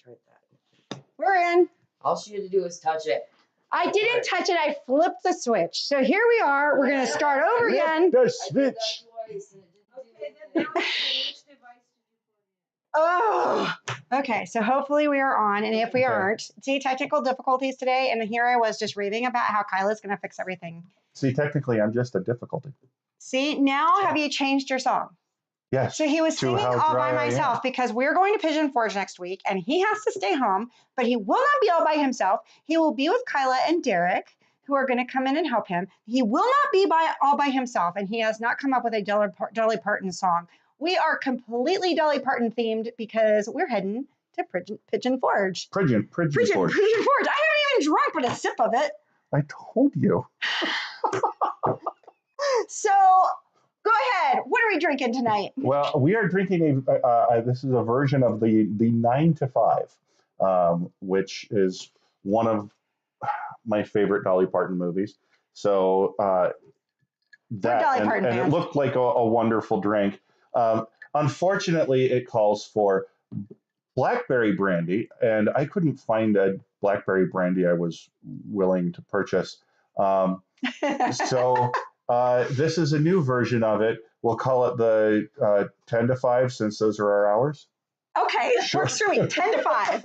touch right there. We're in. All she had to do was touch it. I didn't touch it. I flipped the switch. So here we are. We're going to start over again. The switch. Oh, okay. So hopefully we are on. And if we aren't, see technical difficulties today. And here I was just raving about how Kyla's going to fix everything. See, technically, I'm just a difficulty. See, now have you changed your song? Yes. So he was singing all by myself because we're going to Pigeon Forge next week and he has to stay home, but he will not be all by himself. He will be with Kyla and Derek, who are going to come in and help him. He will not be all by himself, and he has not come up with a Dolly Parton song. We are completely Dolly Parton themed because we're heading to Pigeon Forge. Pigeon Forge. Pigeon Forge. I haven't even drunk but a sip of it. I told you. So go ahead. What are we drinking tonight? Well, we are drinking this is a version of the 9 to 5, which is one of my favorite Dolly Parton movies. So it looked like a wonderful drink. Unfortunately, it calls for blackberry brandy, and I couldn't find a blackberry brandy I was willing to purchase. So this is a new version of it. We'll call it the 10 to 5 since those are our hours. Okay, sure. Works for me. 10 to 5. It's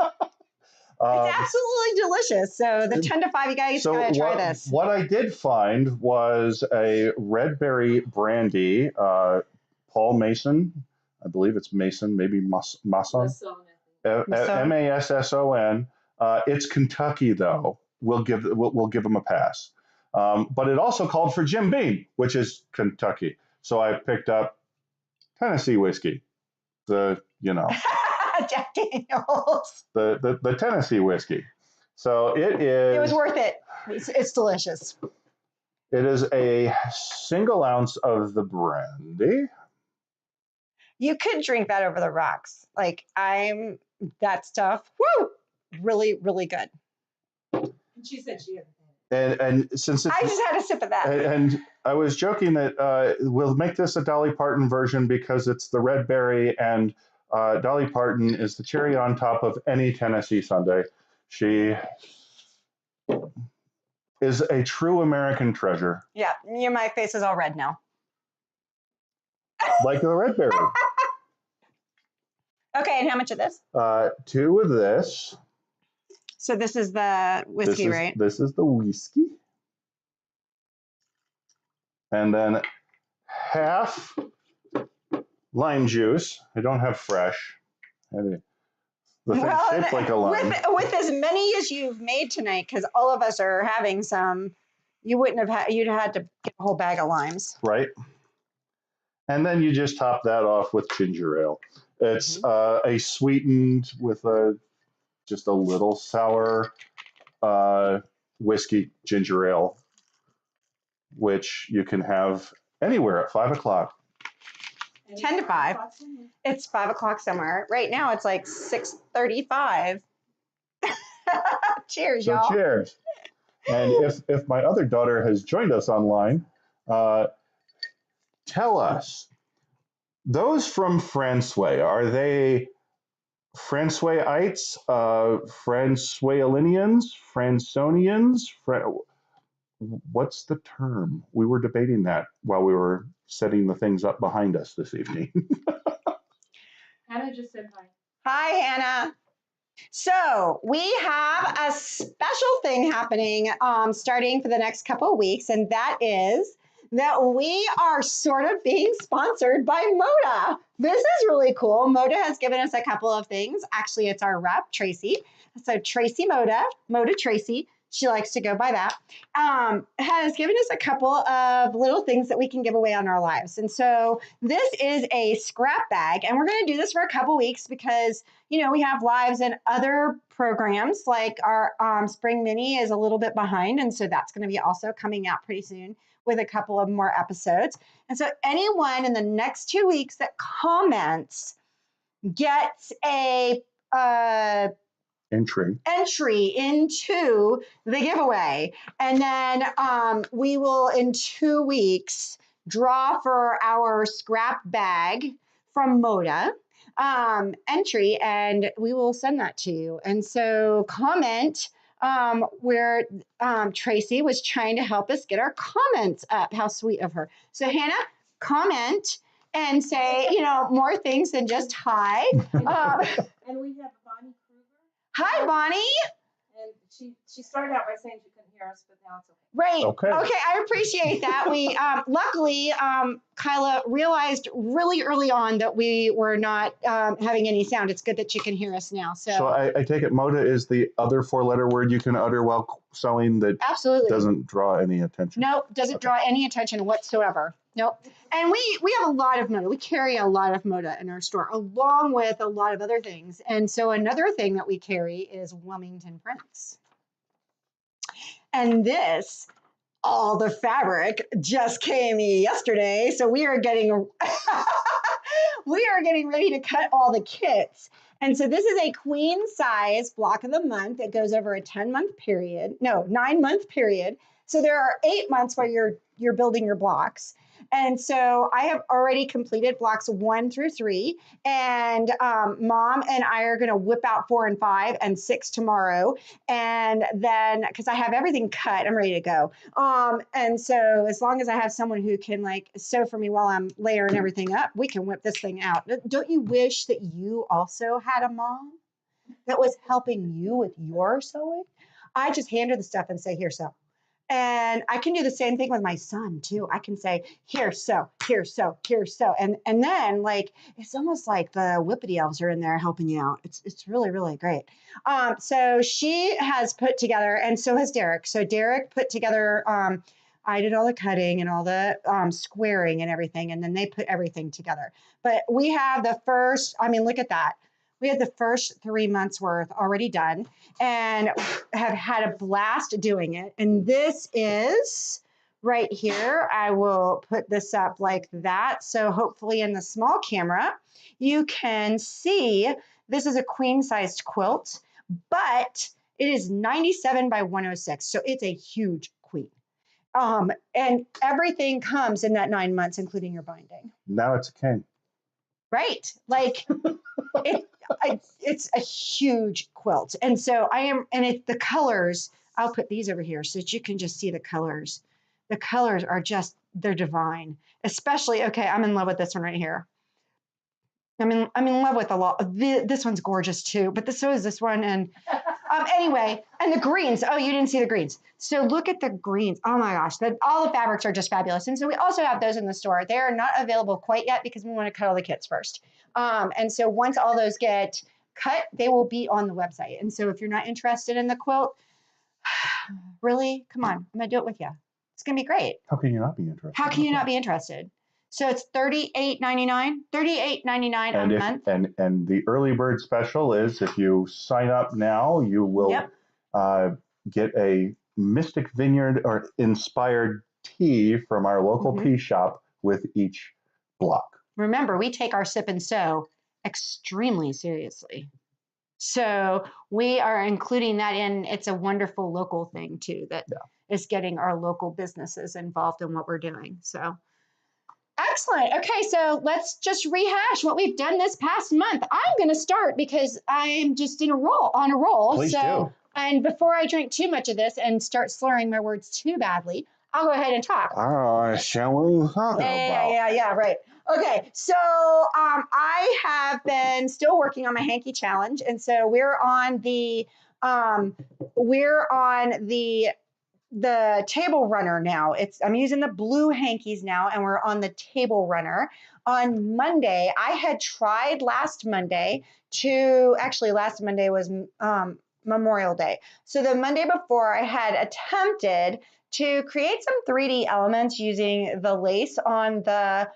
absolutely delicious. So the 10 to 5, you guys gotta try this. What I did find was a red berry brandy, Paul Mason. I believe it's Mason, maybe Masson. Masson. It's Kentucky though. We'll give them a pass. But it also called for Jim Beam, which is Kentucky. So I picked up Tennessee whiskey. Jack Daniels. The Tennessee whiskey. So it is. It was worth it. It's delicious. It is a single ounce of the brandy. You could drink that over the rocks. That stuff. Woo! Really, really good. And she said she had. And since I just had a sip of that. And I was joking that we'll make this a Dolly Parton version because it's the red berry, and Dolly Parton is the cherry on top of any Tennessee sundae. She is a true American treasure. Yeah, my face is all red now. Like the red berry. Okay, and how much of this? 2 of this. So this is the whiskey, right? This is the whiskey. And then half lime juice. I don't have fresh. The thing's shaped like a lime. With as many as you've made tonight, because all of us are having some, you'd had to get a whole bag of limes. Right. And then you just top that off with ginger ale. It's a sweetened with just a little sour whiskey ginger ale, which you can have anywhere at 5 o'clock. 10 to 5. It's 5 o'clock somewhere. Right now it's like 6:35. Cheers, y'all. Cheers. And if my other daughter has joined us online, tell us, those from Francois, are they Francoisites, Francoilinians, Fransonians? What's the term? We were debating that while we were setting the things up behind us this evening. Hannah just said hi. Hi, Hannah. So we have a special thing happening starting for the next couple of weeks, and that is that we are sort of being sponsored by Moda. This is really cool. Moda has given us a couple of things. Actually, it's our rep, Tracy. So Tracy Moda Tracy, she likes to go by that, has given us a couple of little things that we can give away on our lives. And so this is a scrap bag, and we're going to do this for a couple weeks because, we have lives in other programs, like our Spring Mini is a little bit behind. And so that's going to be also coming out pretty soon with a couple of more episodes. And so anyone in the next 2 weeks that comments gets a entry into the giveaway. And then we will, in 2 weeks, draw for our scrap bag from Moda. entry, and we will send that to you. And so comment where Tracy was trying to help us get our comments up. How sweet of her. So Hannah, comment and say, more things than just hi. And we have Bonnie Kruger. Hi, Bonnie. And she started out by saying she couldn't hear us, but now it's okay. Right. Okay. Okay. I appreciate that. We luckily, Kyla realized really early on that we were not having any sound. It's good that you can hear us now. So I take it Moda is the other 4-letter word you can utter while sewing that absolutely doesn't draw any attention. Nope, doesn't draw any attention whatsoever. Nope. And we have a lot of Moda. We carry a lot of Moda in our store, along with a lot of other things. And so another thing that we carry is Wilmington prints. And all the fabric just came yesterday. So we are getting ready to cut all the kits. And so this is a queen size block of the month. It goes over a 9-month period. So there are 8 months where you're building your blocks. And so I have already completed blocks 1 through 3, and Mom and I are going to whip out 4 and 5 and 6 tomorrow. And then, because I have everything cut, I'm ready to go. And so as long as I have someone who can sew for me while I'm layering everything up, we can whip this thing out. Don't you wish that you also had a mom that was helping you with your sewing? I just hand her the stuff and say, here, sew. And I can do the same thing with my son too. I can say, here, sew, here, sew, here, sew. And then it's almost like the Whippity elves are in there helping you out. It's really, really great. So she has put together, and so has Derek. So Derek put together, I did all the cutting and all the squaring and everything, and then they put everything together. But we have the first, look at that. We had the first 3 months worth already done and have had a blast doing it. And this is right here. I will put this up like that. So hopefully in the small camera, you can see this is a queen sized quilt, but it is 97 by 106. So it's a huge queen. And everything comes in that 9 months, including your binding. Now it's a king. Right. It's a huge quilt. And so the colors, I'll put these over here so that you can just see the colors. The colors are they're divine. Especially, okay, I'm in love with this one right here. I'm in love with a lot. This one's gorgeous too, but so is this one. And anyway, and the greens. Oh, you didn't see the greens. So look at the greens. Oh my gosh, all the fabrics are just fabulous. And so we also have those in the store. They are not available quite yet because we want to cut all the kits first. And so once all those get cut, they will be on the website. And so if you're not interested in the quilt, really, come on, I'm gonna do it with you. It's gonna be great. How can you not be interested? How can you not be interested? So it's $38.99 a month. And the early bird special is if you sign up now, you will get a Mystic Vineyard or inspired tea from our local tea shop with each block. Remember, we take our sip and sew extremely seriously. So we are including that in. It's a wonderful local thing too that is getting our local businesses involved in what we're doing. So excellent. Okay, so let's just rehash what we've done this past month. I'm going to start because I'm just on a roll. Please do. And before I drink too much of this and start slurring my words too badly, I'll go ahead and talk. Shall we talk about? Yeah, right. Okay, so I have been still working on my hanky challenge, and so we're on the table runner now. I'm using the blue hankies now, and we're on the table runner. On Monday, I had tried last Monday last Monday was Memorial Day. So the Monday before, I had attempted to create some 3D elements using the lace on the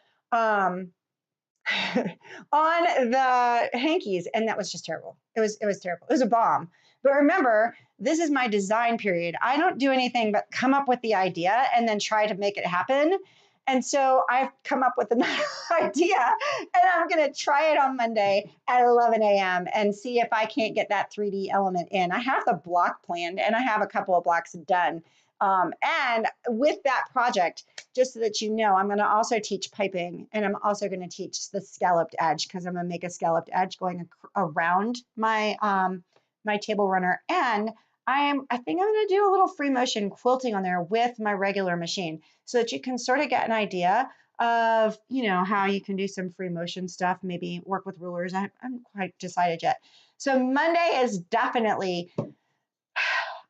hankies, and that was just terrible. It was terrible. It was a bomb. But remember, this is my design period. I don't do anything but come up with the idea and then try to make it happen. And so I've come up with another idea, and I'm going to try it on Monday at 11 a.m. and see if I can't get that 3D element in. I have the block planned, and I have a couple of blocks done. And with that project, just so that you know, I'm going to also teach piping, and I'm also going to teach the scalloped edge, because I'm going to make a scalloped edge going around my my table runner. And I think I'm going to do a little free motion quilting on there with my regular machine, so that you can sort of get an idea of, you know, how you can do some free motion stuff, maybe work with rulers. I haven't quite decided yet. So Monday is definitely,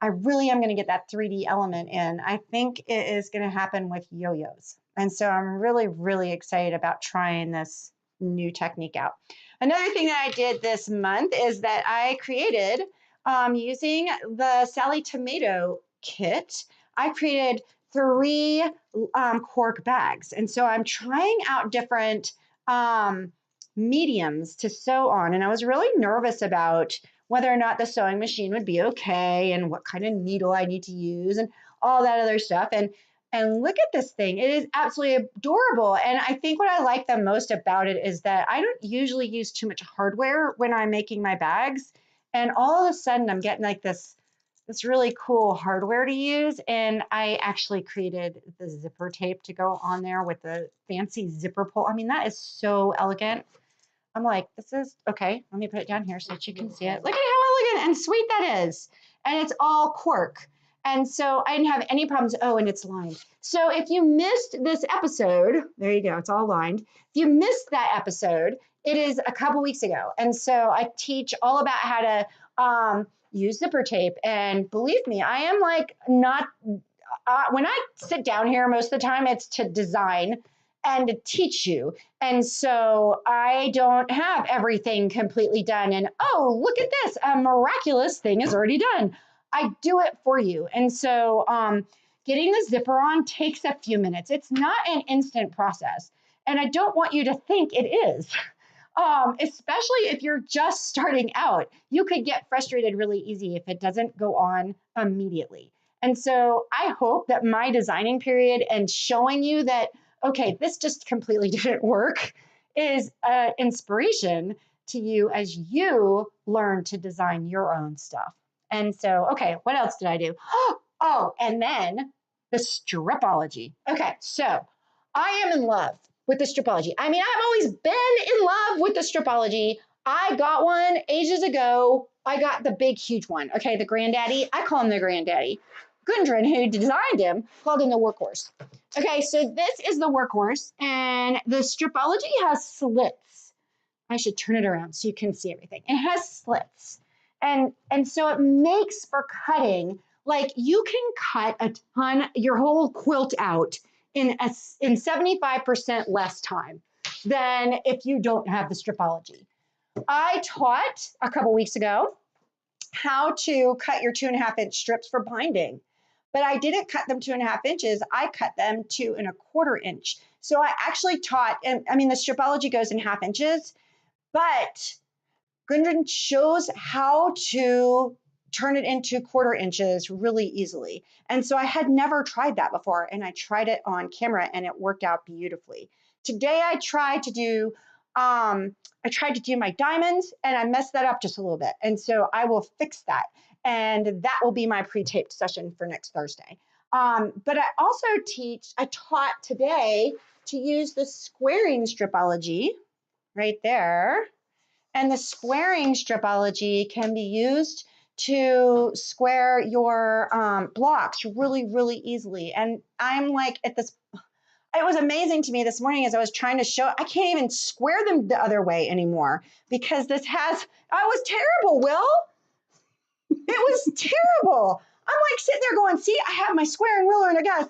I really am going to get that 3D element in. I think it is going to happen with yo-yos. And so I'm really, really excited about trying this new technique out. Another thing that I did this month is that I created, using the Sally Tomato kit, I created 3 cork bags. And so I'm trying out different mediums to sew on. And I was really nervous about whether or not the sewing machine would be okay, and what kind of needle I need to use, and all that other stuff. And look at this thing. It is absolutely adorable. And I think what I like the most about it is that I don't usually use too much hardware when I'm making my bags. And all of a sudden I'm getting like this really cool hardware to use. And I actually created the zipper tape to go on there with the fancy zipper pull. I mean, that is so elegant. I'm like, this is okay. Let me put it down here so that you can see it. Look at how elegant and sweet that is. And it's all cork. And so I didn't have any problems. Oh, and it's lined. So if you missed this episode, there you go. It's all lined. If you missed that episode, it is a couple weeks ago. And so I teach all about how to use zipper tape. And believe me, I am like not, when I sit down here, most of the time it's to design and to teach you. And so I don't have everything completely done. And oh, look at this, a miraculous thing is already done. I do it for you. And so getting the zipper on takes a few minutes. It's not an instant process. And I don't want you to think it is. Especially if you're just starting out. You could get frustrated really easy if it doesn't go on immediately. And so I hope that my designing period and showing you that, okay, this just completely didn't work, is inspiration to you as you learn to design your own stuff. And so, okay, what else did I do? Oh, and then the stripology. Okay, so I am in love with the stripology. I mean, I've always been in love with the stripology. I got one ages ago. I got the big, huge one. Okay, the granddaddy. I call him the granddaddy. Gundren, who designed him, called him the workhorse. Okay, so this is the workhorse, and the stripology has slits. I should turn it around so you can see everything. It has slits. And so it makes for cutting, like you can cut a ton, your whole quilt out in 75% less time than if you don't have the stripology. I taught a couple weeks ago how to cut your 2.5-inch strips for binding, but I didn't cut them 2.5 inches. I cut them 2.25 inch. So I actually taught, and I mean, the stripology goes in 1/2 inches, but Gundren shows how to turn it into 1/4 inches really easily. And so I had never tried that before, and I tried it on camera and it worked out beautifully. Today I tried to do my diamonds, and I messed that up just a little bit. And so I will fix that, and that will be my pre-taped session for next Thursday. But I taught today to use the squaring stripology right there. And the squaring stripology can be used to square your blocks really, really easily. And I'm like at this, it was amazing to me this morning as I was trying to show, I can't even square them the other way anymore because I was terrible, Will. It was terrible. I'm like sitting there going, see, I have my squaring ruler and I got,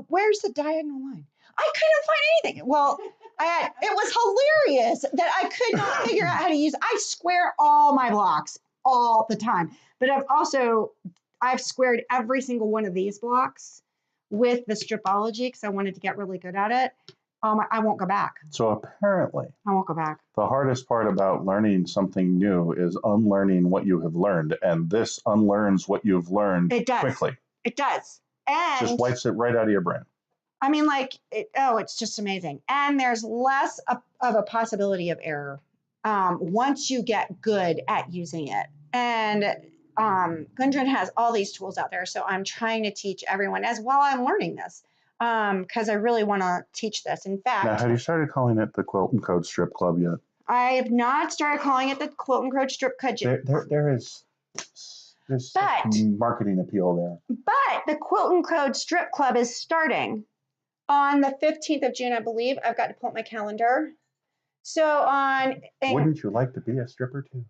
where's the diagonal line? I couldn't find anything. Well, it was hilarious that I could not figure out how to use. I square all my blocks all the time, but I've squared every single one of these blocks with the stripology because I wanted to get really good at it. I won't go back. So apparently, I won't go back. The hardest part about learning something new is unlearning what you have learned, and this unlearns what you've learned quickly. It does. And just wipes it right out of your brain. I mean, it's just amazing. And there's less of a possibility of error once you get good at using it. And Gundren has all these tools out there. So I'm trying to teach everyone as well. I'm learning this because I really want to teach this. In Now, fact, have you started calling it the Quilt and Code Strip Club yet? I have not started calling it the QuiltNCode Strip Club. There's But- marketing appeal there. But the QuiltNCode Strip Club is starting on the 15th of June, I believe. I've got to pull up my calendar. So Wouldn't you like to be a stripper too?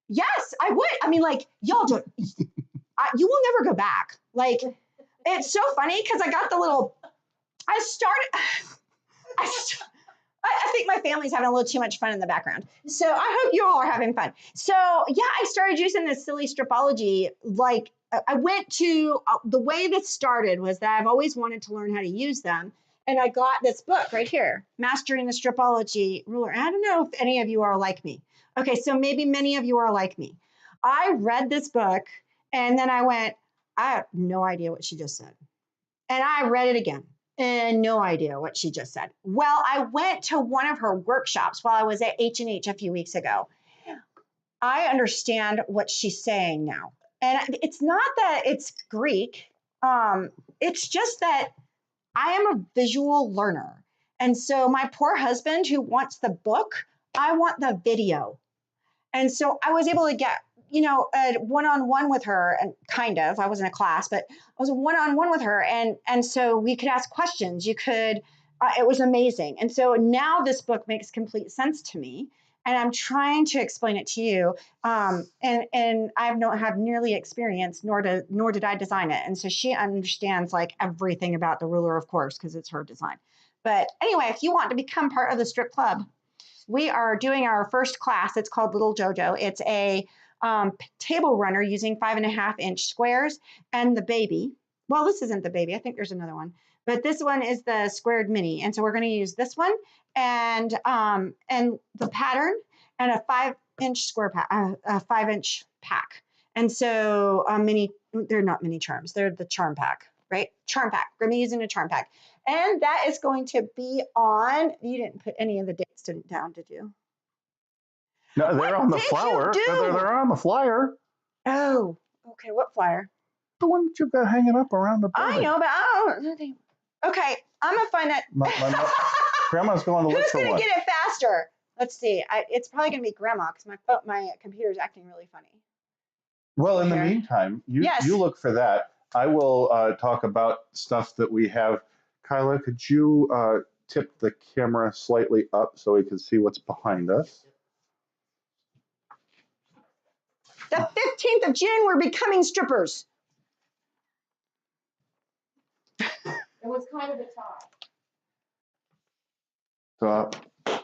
yes, I would. I mean, like, y'all don't, you will never go back. Like, it's so funny because I got the little, I think my family's having a little too much fun in the background. So I hope you all are having fun. So yeah, I started using this silly stripology. Like I went to, the way this started was that I've always wanted to learn how to use them. And I got this book right here, Mastering the Stripology Ruler. And I don't know if any of you are like me. Okay, so maybe many of you are like me. I read this book and then I went, I have no idea what she just said. And I read it again and no idea what she just said. Well, I went to one of her workshops while I was at H&H a few weeks ago. I understand what she's saying now. And it's not that it's Greek. It's just that I am a visual learner. And so my poor husband who wants the book, I want the video. And so I was able to get, a one-on-one with her, and kind of, I was in a class, but I was a one-on-one with her. And so we could ask questions. You could, it was amazing. And so now this book makes complete sense to me. And I'm trying to explain it to you. And I don't have nearly experience, nor did I design it. And so she understands like everything about the ruler, of course, because it's her design. But anyway, if you want to become part of the strip club, we are doing our first class. It's called Little JoJo. It's a table runner using 5.5-inch squares and the baby. Well, this isn't the baby. I think there's another one. But this one is the squared mini. And so we're going to use this one and the pattern and a 5-inch square pack, a 5-inch pack. And so they're not mini charms. They're the charm pack, right? Charm pack. We're going to be using a charm pack. And that is going to be on, you didn't put any of the dates down, did you? No, they're on the did you flower. do? They're on the flyer. Oh, okay. What flyer? The one that you've got hanging up around the building. I know, but I don't. Okay, I'm gonna find that. Grandma's going to look Who's for gonna one. get it faster? Let's see. It's probably gonna be Grandma because my computer's acting really funny. Well, in the Okay. meantime, Yes. you look for that. I will talk about stuff that we have. Kyla, could you tip the camera slightly up so we can see what's behind us? The 15th of June, we're becoming strippers. It was kind of a tie. So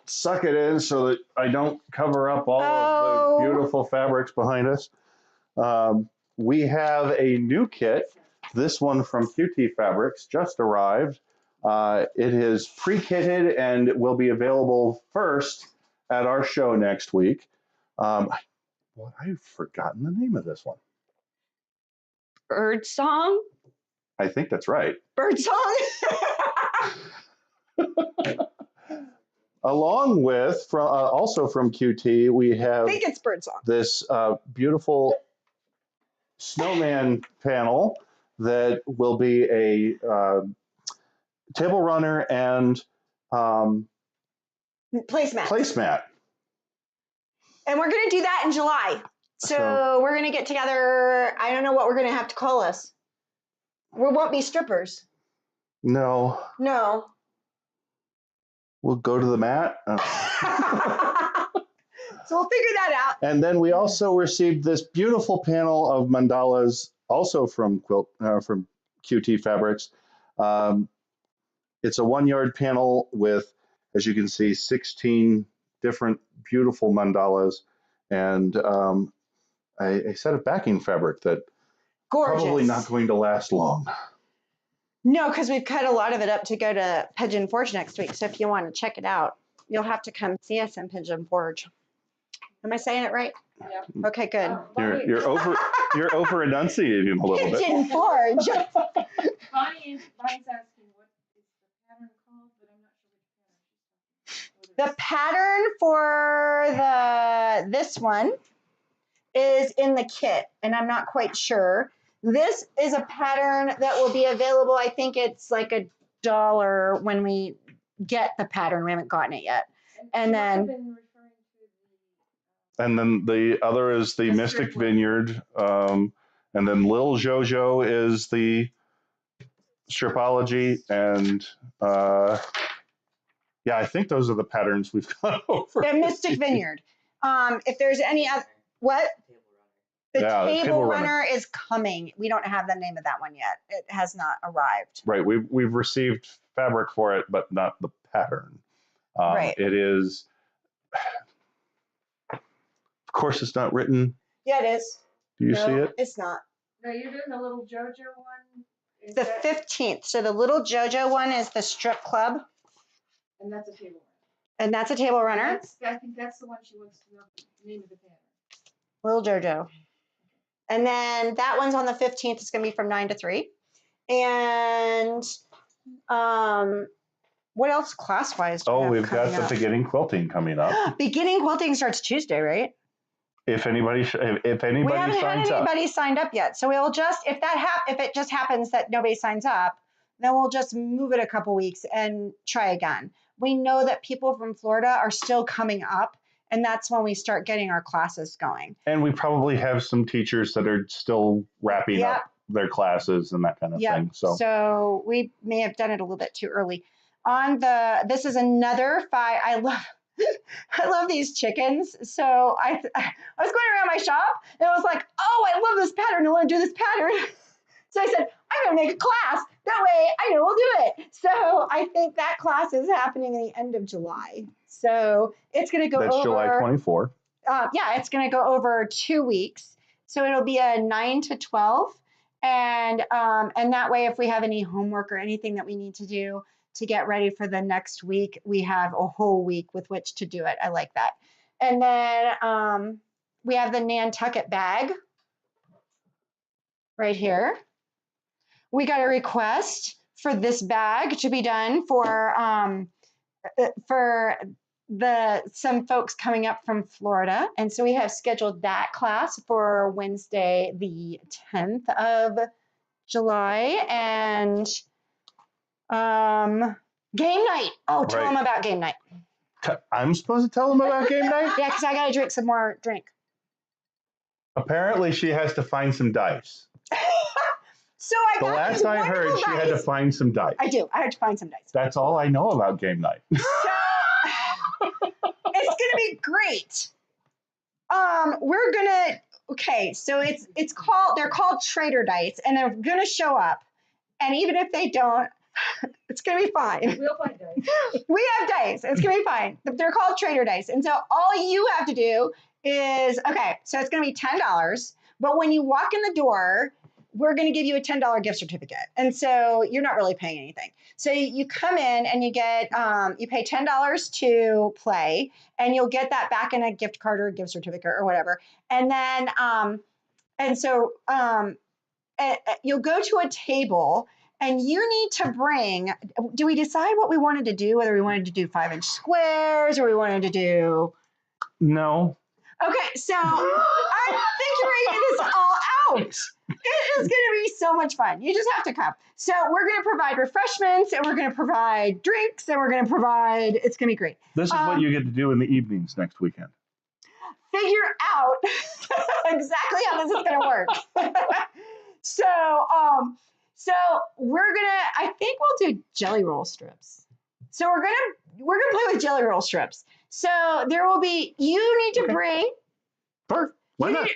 suck it in so that I don't cover up all of the beautiful fabrics behind us. We have a new kit. This one from QT Fabrics just arrived. It is pre-kitted and will be available first at our show next week. I've forgotten the name of this one. Bird song. I think that's right. Bird song. Along with, also from QT, we have I think it's bird song. this beautiful snowman panel that will be a table runner and placemat. And we're going to do that in July. So we're going to get together. I don't know what we're going to have to call us. We won't be strippers. No. We'll go to the mat. So we'll figure that out. And then we also received this beautiful panel of mandalas, also from from QT Fabrics. It's a 1-yard panel with, as you can see, 16 different beautiful mandalas and a set of backing fabric that Gorgeous. probably not going to last long. No, because we've cut a lot of it up to go to Pigeon Forge next week. So if you want to check it out, you'll have to come see us in Pigeon Forge. Am I saying it right? Yeah. Okay, good. You're over enunciating a little bit. Pigeon Forge. Bonnie's asking what is the pattern called, but I'm not sure which pattern she's talking about. The pattern for this one is in the kit, and I'm not quite sure. This is a pattern that will be available. I think it's like $1 when we get the pattern. We haven't gotten it yet. And she must have then- been referring to And then the other is the The Mystic strip one. Vineyard. And then Lil Jojo is the stripology. And yeah, I think those are the patterns we've gone over. The Mystic Vineyard. If there's any other, what? The Yeah, the table table runner is coming. We don't have the name of that one yet. It has not arrived. Right. We've received fabric for it, but not the pattern. Right. It is, of course, it's not written. Yeah, it is. Do you No, see it? It's not. No, you're doing the little JoJo one? Is The that- 15th. So the little JoJo one is the strip club, And that's a table runner. and that's a table runner. I think that's the one she wants to know the name of the pattern. Little JoJo. And then that one's on the 15th. It's going to be from 9 to 3. And what else class-wise? do we Oh, have we've got coming the up? beginning quilting coming up. Beginning quilting starts Tuesday, right? If anybody, if We anybody haven't had signs up, anybody signed up yet. So we'll just, if it just happens that nobody signs up, then we'll just move it a couple weeks and try again. We know that people from Florida are still coming up, and that's when we start getting our classes going. and we probably have some teachers that are still wrapping Yep. up their classes and that kind of Yeah. thing. So we may have done it a little bit too early. This is another 5. I love these chickens. So I was going around my shop and I was like, oh, I love this pattern. I want to do this pattern. So I said, I'm going to make a class. That way I know we'll do it. So I think that class is happening in the end of July. So it's going to go that's over. July 24. Yeah, it's going to go over 2 weeks. So it'll be a 9 to 12. And that way, if we have any homework or anything that we need to do to get ready for the next week, we have a whole week with which to do it. I like that. And then we have the Nantucket bag right here. We got a request for this bag to be done for some folks coming up from Florida. And so we have scheduled that class for Wednesday, the 10th of July. And game night. Oh, tell Right. them about game night. I'm supposed to tell them about game night? Yeah, because I got to drink some more drink. Apparently, she has to find some dice. So I The got last these I heard, wonderful she had to dice. find some dice. I do. I had to find some dice. That's all I know about game night. So it's gonna be great. We're gonna so they're called trader dice, and they're gonna show up. And even if they don't, it's gonna be fine. We'll find dice. We have dice. It's gonna be fine. They're called trader dice. And so all you have to do is so it's gonna be $10. But when you walk in the door, we're going to give you a $10 gift certificate. And so you're not really paying anything. So you come in and you get, you pay $10 to play, and you'll get that back in a gift card or a gift certificate or whatever. And then, you'll go to a table and you need to bring, do we decide what we wanted to do? Whether we wanted to do 5-inch squares or we wanted to do, No. okay, so I'm figuring this all out. It is going to be so much fun. You just have to come. So we're going to provide refreshments, and we're going to provide drinks, and we're going to provide, it's going to be great. This is what you get to do in the evenings next weekend. Figure out exactly how this is going to work. So we're going to, I think we'll do jelly roll strips. So we're going to play with jelly roll strips. So there will be, you need to bring, Perfect. Why not?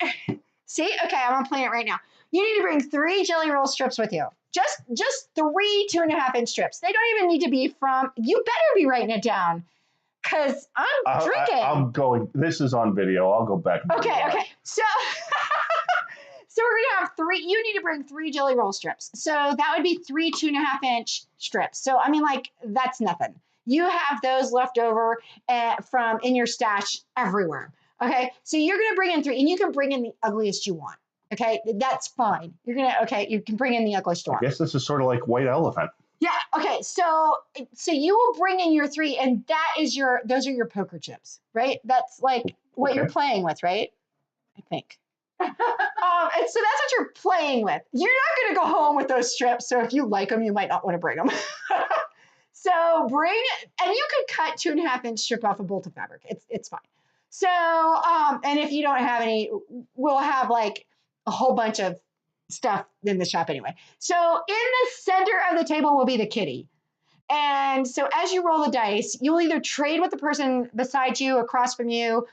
see, okay, I'm gonna play it right now. You need to bring 3 jelly roll strips with you. Just 3 2.5-inch strips. They don't even need to be from, you better be writing it down, because I'm drinking. I'm going, this is on video. I'll go back. And Okay. watch. So we're gonna have 3, you need to bring 3 jelly roll strips. So that would be 3 2.5-inch strips. So I mean, like, that's nothing. You have those left over from in your stash everywhere. Okay, so you're gonna bring in 3, and you can bring in the ugliest you want. Okay, that's fine. You can bring in the ugliest you I want. guess this is sort of like White Elephant. Yeah. Okay. So you will bring in your 3, and those are your poker chips, right? That's like what you're Okay. playing with, right? I think. And so that's what you're playing with. You're not going to go home with those strips. So if you like them, you might not want to bring them. So bring, and you could cut 2.5-inch strip off a bolt of fabric. It's fine. So, and if you don't have any, we'll have like a whole bunch of stuff in the shop anyway. So in the center of the table will be the kitty. And so as you roll the dice, you'll either trade with the person beside you, across from you,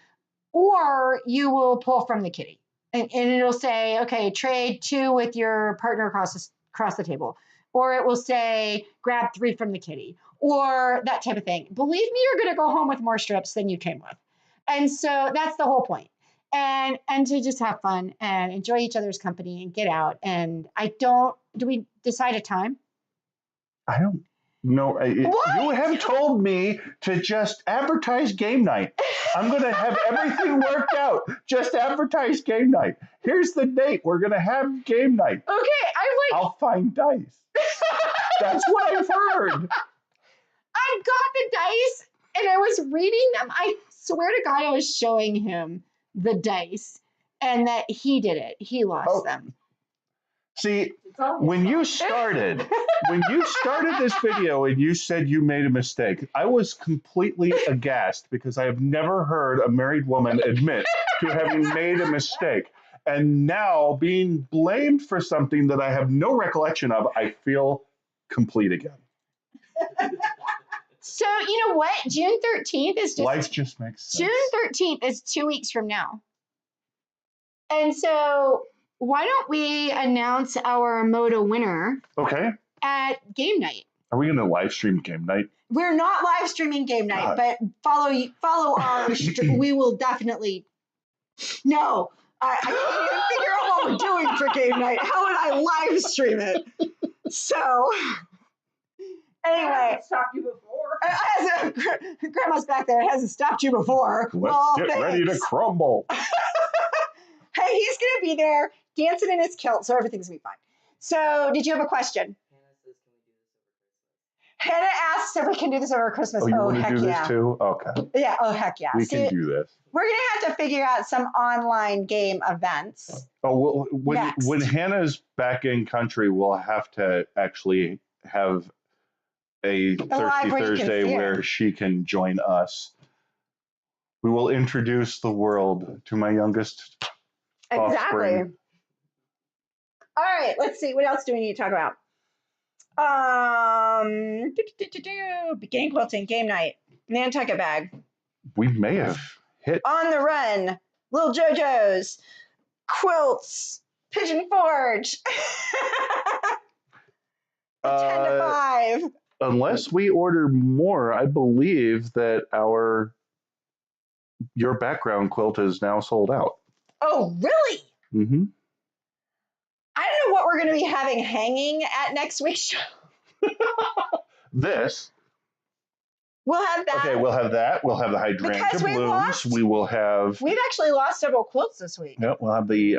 or you will pull from the kitty. And it'll say, okay, trade 2 with your partner across the table. Or it will say, grab 3 from the kitty, or that type of thing. Believe me, you're going to go home with more strips than you came with. And so that's the whole point. And to just have fun and enjoy each other's company and get out. And do we decide a time? I don't know. You have told me to just advertise game night. I'm going to have everything worked out. Just advertise game night. Here's the date. We're going to have game night. Okay, I'll find dice. That's what I've heard. I got the dice and I was reading them. I swear to God, I was showing him the dice and that he did it. He lost them. See, when you started this video and you said you made a mistake, I was completely aghast because I have never heard a married woman admit to having made a mistake. And now being blamed for something that I have no recollection of, I feel complete again. So you know what? June 13th is Life just makes sense. June 13th is 2 weeks from now. And so why don't we announce our Moto winner at game night? Are we going to live stream game night? We're not live streaming game night, but follow our we will definitely. No, I can't even figure out what we're doing for game night. How would I live stream it? So anyway, stopped you before. Grandma's back there. It hasn't stopped you before. Let's get ready to crumble. Hey, he's going to be there dancing in his kilt, so everything's going to be fine. So, did you have a question? Hannah asks if we can do this over Christmas. Oh, you want to heck do yeah. this too? Okay. Yeah, oh, heck yeah. We can do this. We're going to have to figure out some online game events. Oh, well, when Hannah's back in country, we'll have to actually have a Thirsty Thursday where she can join us. We will introduce the world to my youngest offspring. All right, let's see. What else do we need to talk about? Beginning quilting, game night, Nantucket bag. We may have hit. On the run, Little JoJo's, quilts, Pigeon Forge. 10 to 5. Unless we order more, I believe that your background quilt is now sold out. Oh, really? Mm-hmm. I don't know what we're going to be having hanging at next week's show. This. We'll have that. Okay, we'll have that. We'll have the hydrangea blooms. We will have. We've actually lost several quilts this week. Yep, we'll have the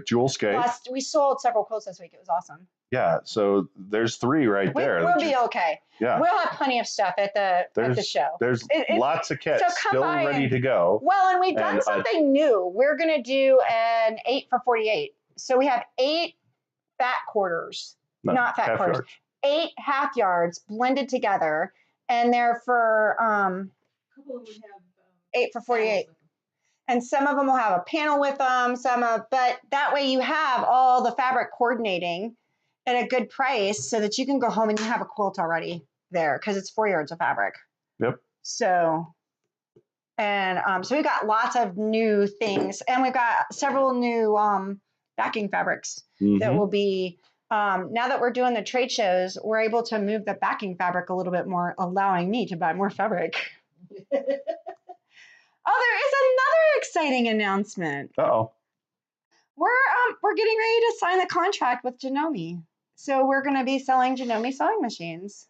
jewel skate. We sold several quilts this week. It was awesome. Yeah, so there's 3 right there. We'll be okay. Yeah. We'll have plenty of stuff at the show. There's lots of kits still ready to go. Well, and we've done something new. We're going to do an 8 for 48. So we have 8 fat quarters, not fat quarters. Yards. 8 half yards blended together, and they're for 8 for 48. And some of them will have a panel with them, but that way you have all the fabric coordinating at a good price so that you can go home and you have a quilt already there because it's 4 yards of fabric. Yep. So we've got lots of new things, and we've got several new backing fabrics that will be, now that we're doing the trade shows, we're able to move the backing fabric a little bit more, allowing me to buy more fabric. Oh, there is another exciting announcement. Uh-oh. We're getting ready to sign the contract with Janome. So we're going to be selling Janome sewing machines.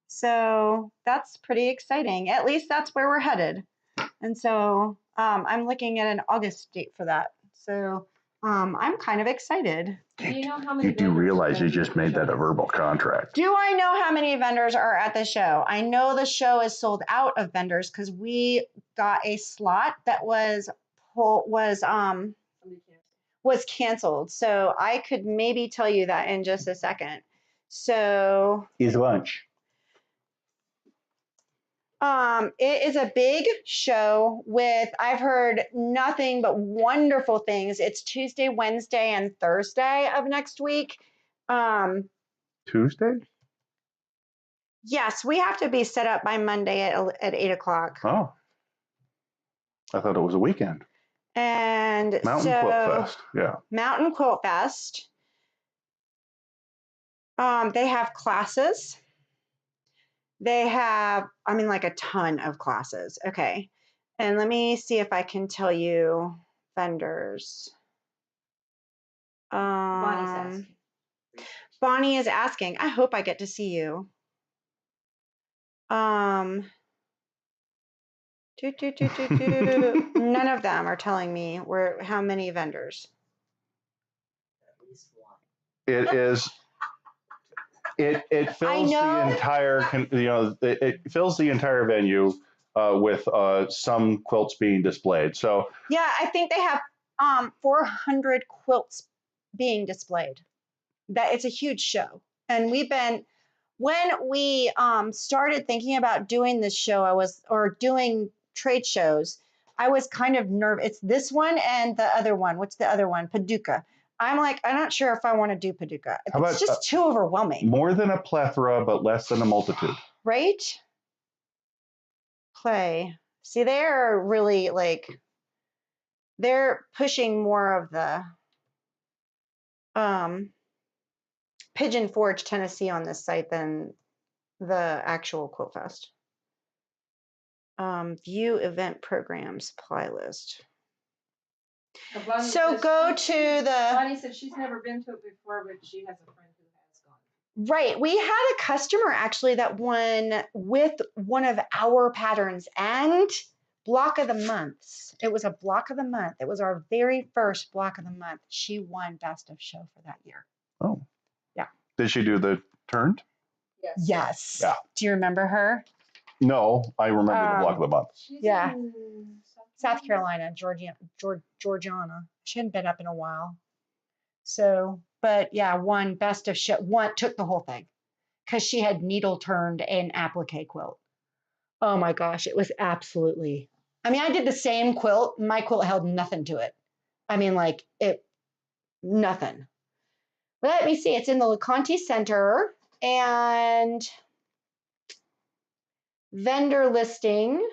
So that's pretty exciting. At least that's where we're headed. And so I'm looking at an August date for that. So I'm kind of excited. Do you know how many? You do realize you just made that a verbal contract. Do I know how many vendors are at the show? I know the show is sold out of vendors because we got a slot that was Somebody canceled. was canceled. So I could maybe tell you that in just a second. So Is lunch. it is a big show with, I've heard nothing but wonderful things. It's Tuesday, Wednesday, and Thursday of next week. Tuesday? Yes, we have to be set up by Monday at 8 o'clock. Oh. I thought it was a weekend. And Mountain so, Quilt Fest. Yeah. Mountain Quilt Fest. They have classes. They have, I mean, like a ton of classes. Okay. And let me see if I can tell you vendors. Bonnie's asking. Bonnie is asking. I hope I get to see you. None of them are telling me how many vendors. At least one. It is. It fills the entire, it fills the entire venue with some quilts being displayed. So yeah, I think they have 400 quilts being displayed. That it's a huge show, and when we started thinking about doing this show, doing trade shows, I was kind of nervous. It's this one and the other one. What's the other one? Paducah. I'm not sure if I want to do Paducah. It's just too overwhelming. More than a plethora, but less than a multitude. Right? Play. See, they're really they're pushing more of the Pigeon Forge, Tennessee on this site than the actual Quilt Fest. View event program supply list. So go to the. Bonnie said she's never been to it before, but she has a friend who has gone. Right. We had a customer actually that won with one of our patterns and block of the months. It was a block of the month. It was our very first block of the month. She won best of show for that year. Oh. Yeah. Did she do the turned? Yes. Yes. Yeah. Do you remember her? No, I remember the block of the month. She's Yeah. in South Carolina, Georgiana. She hadn't been up in a while. So, but yeah, won best of show. Took the whole thing because she had needle turned and applique quilt. Oh my gosh, it was absolutely. I mean, I did the same quilt. My quilt held nothing to it. I mean, nothing. Let me see. It's in the LeConte Center and vendor listing.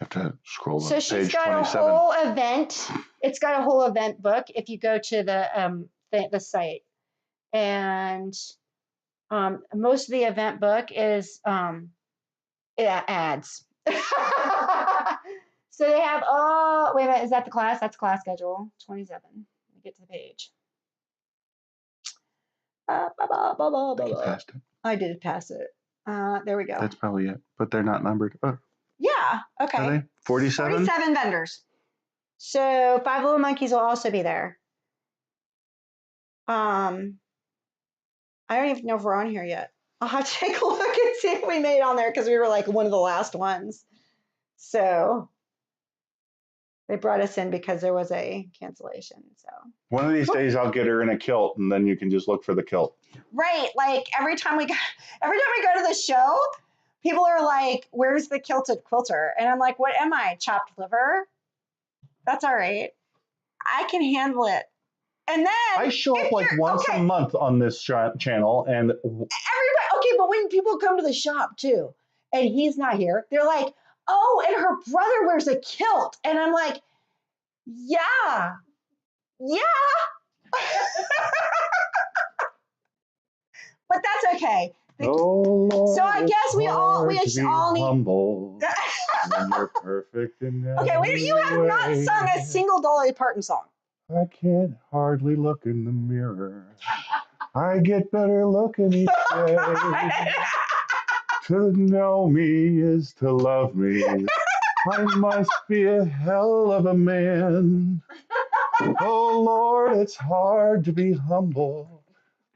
I have to scroll So to she's page got 27. a whole event. It's got a whole event book if you go to the site. And most of the event book is ads. So they have, wait a minute, is that the class? That's class schedule, 27. Let me get to the page. You passed it. I did pass it. There we go. That's probably it. But they're not numbered. Oh, Yeah, okay. are they? 47? 47 vendors. So 5 Little Monkeys will also be there. I don't even know if we're on here yet. I'll have to take a look and see if we made it on there because we were like one of the last ones. So they brought us in because there was a cancellation. So One of these days I'll get her in a kilt and then you can just look for the kilt. right, like every time we go to the show, people are like, "Where's the kilted quilter?" And I'm like, "What am I? Chopped liver? That's all right. I can handle it." And then I show up like once a month on this channel and everybody, okay, but when people come to the shop too, and he's not here, they're like, "Oh, and her brother wears a kilt," and I'm like, "Yeah." But that's okay. oh Lord, So I guess we all it's hard to be need. humble when you're perfect in Okay, every you have not way. sung a single Dolly Parton song. I can't hardly look in the mirror. I get better looking each day. To know me is to love me. I must be a hell of a man. Oh Lord, it's hard to be humble,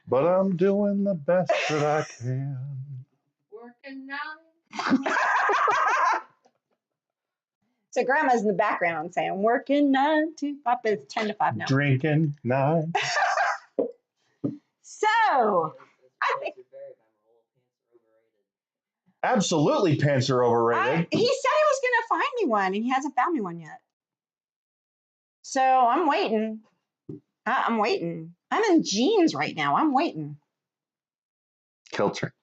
but I'm doing the best that I can. working now. So grandma's in the background saying, working 9 to 5, but it's 10 to 5 now. Drinking 9. So, I think- Those are very memorable. Pants are overrated. Absolutely, pants are overrated. he said he was going to find me one, and he hasn't found me one yet. So I'm waiting. I'm waiting. I'm in jeans right now. I'm waiting. Kilts are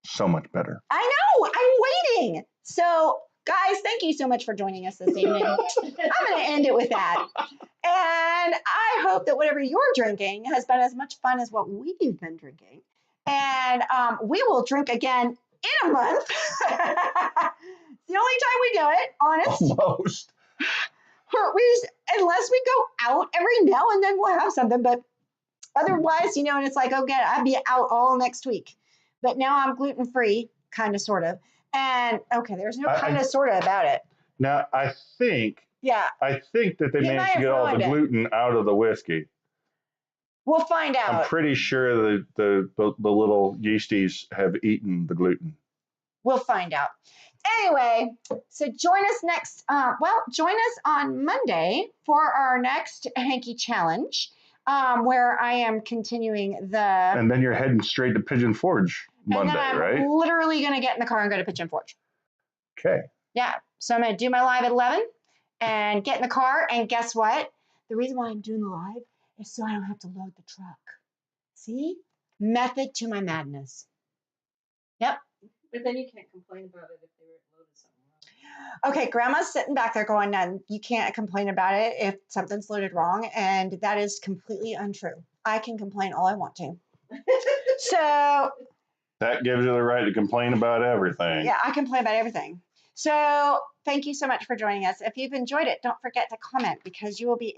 so much better. I know. I'm waiting. So, guys, thank you so much for joining us this evening. I'm going to end it with that. And I hope that whatever you're drinking has been as much fun as what we've been drinking. And we will drink again in a month. The only time we do it, honest. Almost. Unless we go out every now and then, we'll have something. But otherwise, and it's like, okay, I'd be out all next week. But now I'm gluten-free, kind of, sort of. And, okay, there's no kind of, sort of about it. Now, I think that they He might managed to have get all the ruined it. gluten out of the whiskey. We'll find out. I'm pretty sure the little yeasties have eaten the gluten. We'll find out. Anyway, so join us join us on Monday for our next Hanky Challenge, where I am continuing the... And then you're heading straight to Pigeon Forge Monday, and then I'm right? literally going to get in the car and go to Pigeon Forge. Okay. Yeah, so I'm going to do my live at 11 and get in the car, and guess what? The reason why I'm doing the live is so I don't have to load the truck. See? Method to my madness. Yep. But then you can't complain about it if they were loaded something wrong. Okay, grandma's sitting back there going, no, you can't complain about it if something's loaded wrong, and that is completely untrue. I can complain all I want to. So, That gives you the right to complain about everything. yeah, I complain about everything. So, thank you so much for joining us. If you've enjoyed it, don't forget to comment, because you will be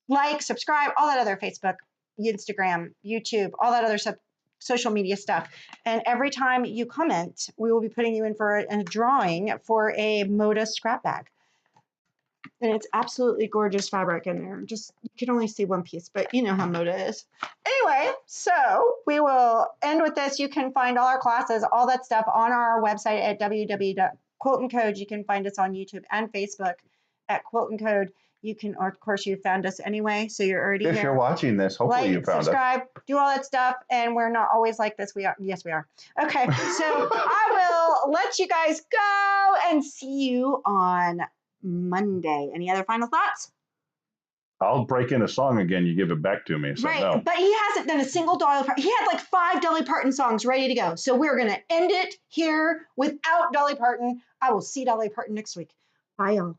like, subscribe, all that other Facebook, Instagram, YouTube, all that other social media stuff. And every time you comment, we will be putting you in for a drawing for a Moda scrap bag. And it's absolutely gorgeous fabric in there. Just, you can only see one piece, but you know how Moda is. Anyway, so we will end with this. You can find all our classes, all that stuff on our website at www.QuiltNCode. You can find us on YouTube and Facebook at QuiltNCode. You can, or of course, you found us anyway, so you're already If there. you're watching this, hopefully you found us. Subscribe, do all that stuff, and we're not always like this. We are. Yes, we are. Okay, so I will let you guys go and see you on Monday. Any other final thoughts? I'll break in a song again. You give it back to me. So Right, no. but he hasn't done a single Dolly Parton. He had like 5 Dolly Parton songs ready to go. So we're going to end it here without Dolly Parton. I will see Dolly Parton next week. Bye, y'all.